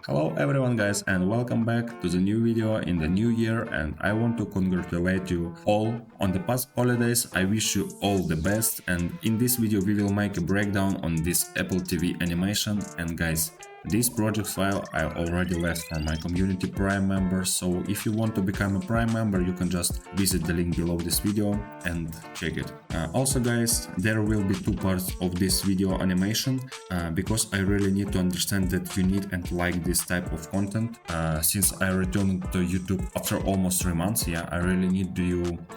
Hello everyone guys and welcome back to the new video in the new year, and I want to congratulate you all on the past holidays. I wish you all the best, and in this video we will make a breakdown on this Apple TV animation. And guys, this project file I already left for my community Prime members, so if you want to become a Prime member you can just visit the link below this video and check it. Also guys, there will be two parts of this video animation because I really need to understand that you need and like this type of content. Since I returned to YouTube after almost 3 months, I really need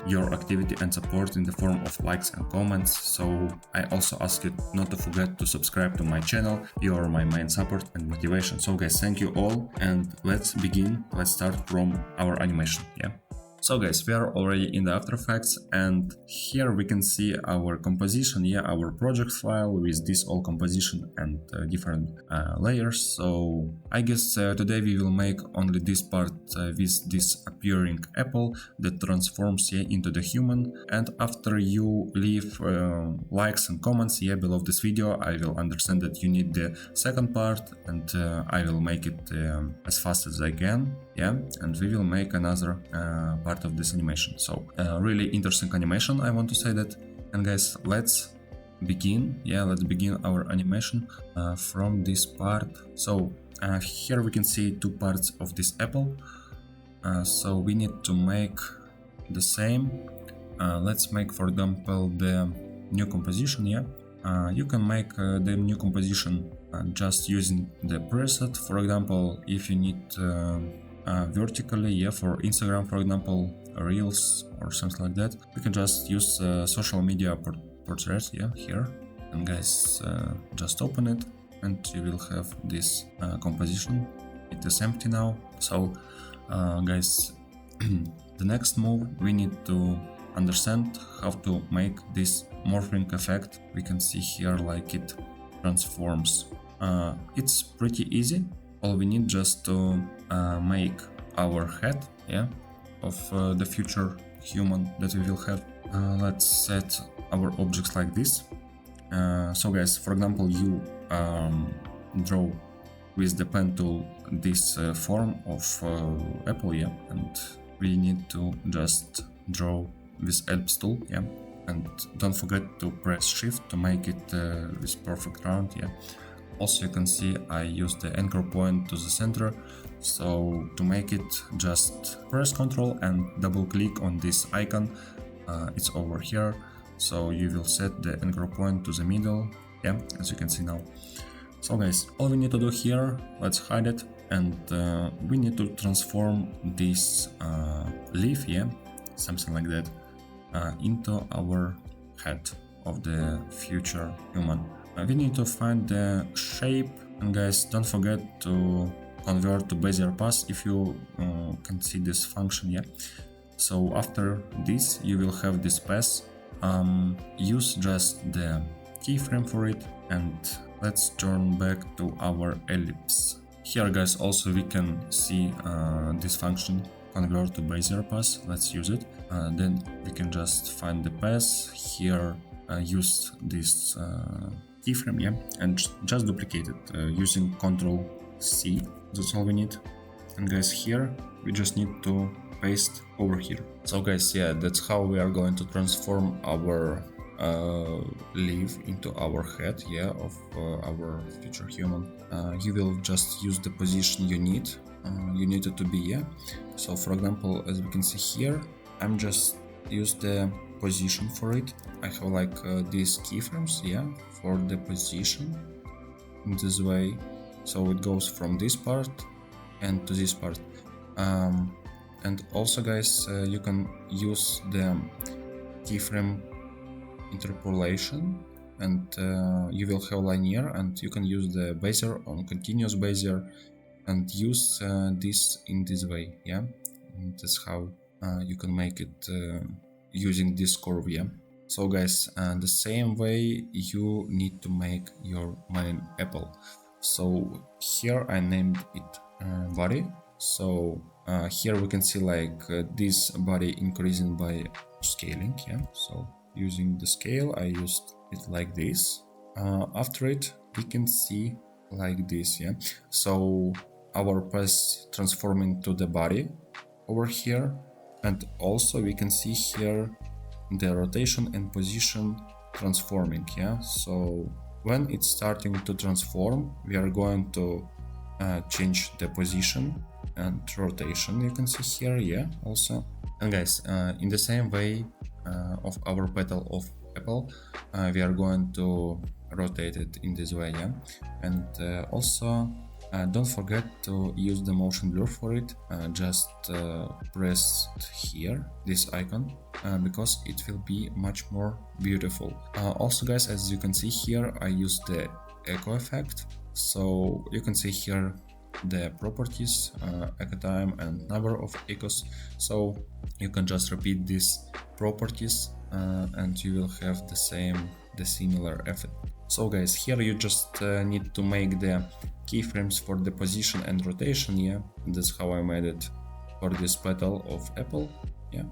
your activity and support in the form of likes and comments. So I also ask you not to forget to subscribe to my channel. You are my main support and motivation. So guys, thank you all, and let's begin. Let's start from our animation. So guys, we are already in the After Effects, and here we can see our composition, our project file with this all composition and different layers. So I guess today we will make only this part with this appearing apple that transforms into the human. And after you leave likes and comments below this video, I will understand that you need the second part, and I will make it as fast as I can. And we will make another part of this animation. So really interesting animation, I want to say that. And guys, let's begin. Let's begin our animation from this part. So here we can see two parts of this apple. So we need to make the same. Let's make, for example, the new composition. You can make the new composition just using the preset. For example, if you need vertically, for Instagram, for example, reels or something like that, you can just use social media portraits here. And guys, just open it and you will have this composition. It is empty now. So guys, the next move, we need to understand how to make this morphing effect. We can see here like it transforms. It's pretty easy. All we need just to make our head of the future human that we will have. Let's set our objects like this. So guys, for example, you draw with the pen tool this form of apple, and we need to just draw with ellipse tool, and don't forget to press shift to make it this perfect round. Also, you can see I use the anchor point to the center. So to make it, just press Ctrl and double click on this icon. It's over here. So you will set the anchor point to the middle. As you can see now. So guys, all we need to do here, let's hide it, and we need to transform this leaf, something like that, into our head of the future human. We need to find the shape, and guys, don't forget to convert to Bezier path if you can see this function. So after this you will have this path. Use just the keyframe for it, and let's turn back to our ellipse. Here guys, also we can see this function, convert to Bezier path. Let's use it. Then we can just find the path here, use this keyframe, and just duplicate it using Ctrl C. That's all we need. And guys, here we just need to paste over here. So guys, that's how we are going to transform our leaf into our head of our future human. You will just use the position you need it to be. So for example, as we can see here, I'm just use the position for it. I have like these keyframes for the position in this way. So it goes from this part and to this part. And also guys, you can use the keyframe interpolation, and you will have linear, and you can use the Bezier on continuous Bezier and use this in this way. And that's how you can make it using this curve. So guys, the same way you need to make your main apple. So here I named it body. So here we can see like this body increasing by scaling. So using the scale, I used it like this. After it, we can see like this. So our path transforming to the body over here, and also we can see here the rotation and position transforming. Yeah, so when it's starting to transform, we are going to change the position and rotation, you can see here. Yeah, also. And guys, in the same way of our petal of apple, we are going to rotate it in this way. Yeah, and also don't forget to use the motion blur for it. Just press here this icon because it will be much more beautiful. Also guys, as you can see here, I use the echo effect. So you can see here the properties, echo time and number of echoes. So you can just repeat these properties and you will have the similar effect. So guys, here you just need to make the keyframes for the position and rotation. Yeah, that's how I made it for this petal of apple. Yeah,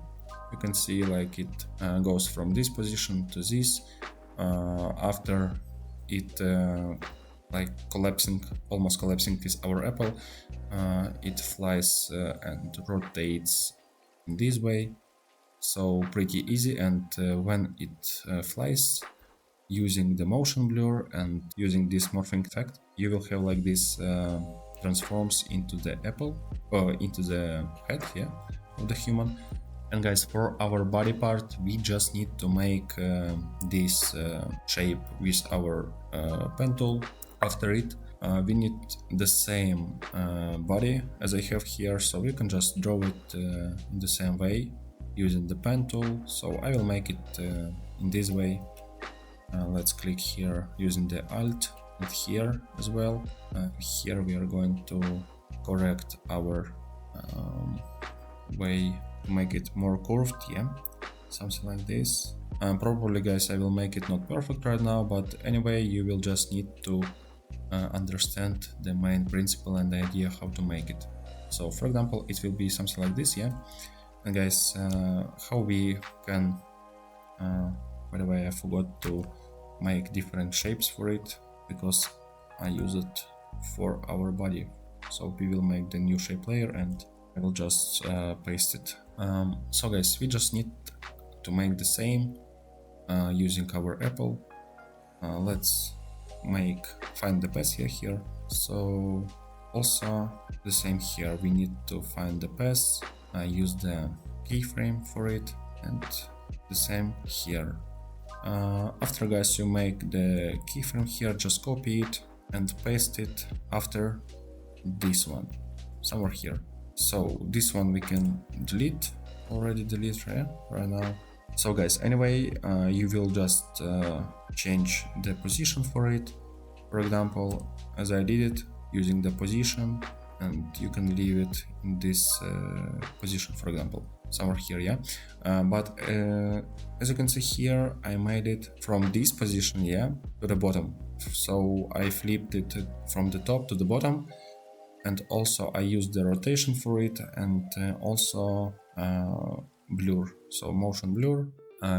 you can see like it goes from this position to this. After it like collapsing, almost collapsing is our apple, it flies and rotates in this way. So pretty easy. And when it flies, using the motion blur and using this morphing effect, you will have like this transforms into the apple or into the head, yeah, of the human. And guys, for our body part, we just need to make this shape with our pen tool. After it, we need the same body as I have here, so we can just draw it in the same way using the pen tool. So I will make it in this way. Let's click here using the Alt, and here as well. Here we are going to correct our way to make it more curved, yeah, something like this. Probably guys, I will make it not perfect right now, but anyway, you will just need to understand the main principle and the idea how to make it. So for example, it will be something like this, yeah. And guys, how we can by the way, I forgot to make different shapes for it because I use it for our body. So we will make the new shape layer and I will just paste it. So guys, we just need to make the same using our apple. Let's find the path here. So also the same here, we need to find the path, use the keyframe for it, and the same here. After guys, you make the keyframe here, just copy it and paste it after this one somewhere here. So this one we can delete, already delete right now. So guys, anyway, you will just change the position for it. For example, as I did it using the position, and you can leave it in this position, for example, somewhere here, yeah. But as you can see here, I made it from this position, yeah, to the bottom. So I flipped it from the top to the bottom, and also I used the rotation for it, and also blur, so motion blur,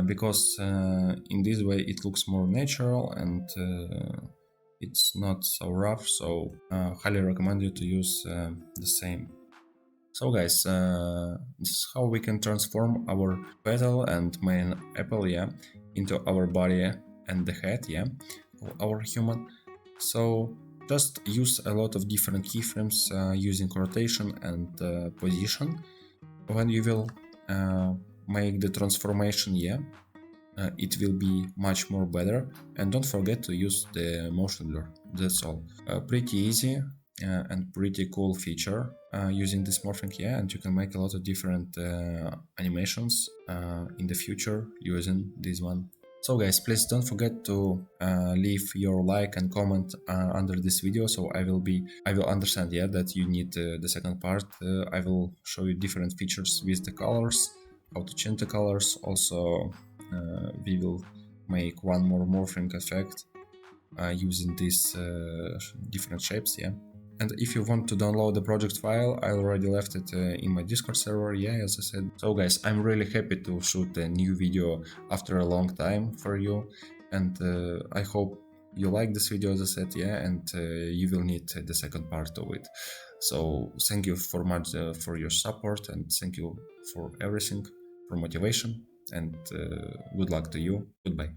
because in this way it looks more natural and it's not so rough. So highly recommend you to use the same. So guys, this is how we can transform our petal and main apple, yeah, into our body and the head, yeah, of our human. So just use a lot of different keyframes using rotation and position. When you will make the transformation, yeah, it will be much more better. And don't forget to use the motion blur. That's all. Pretty easy and pretty cool feature using this morphing, yeah, and you can make a lot of different animations in the future using this one. So guys, please don't forget to leave your like and comment under this video, so I will understand, yeah, that you need the second part. I will show you different features with the colors, how to change the colors. Also we will make one more morphing effect using these different shapes, yeah. And if you want to download the project file, I already left it in my Discord server, yeah, as I said. So guys, I'm really happy to shoot a new video after a long time for you, and I hope you like this video, as I said, yeah, and you will need the second part of it. So thank you for much for your support, and thank you for everything, for motivation, and good luck to you. Goodbye.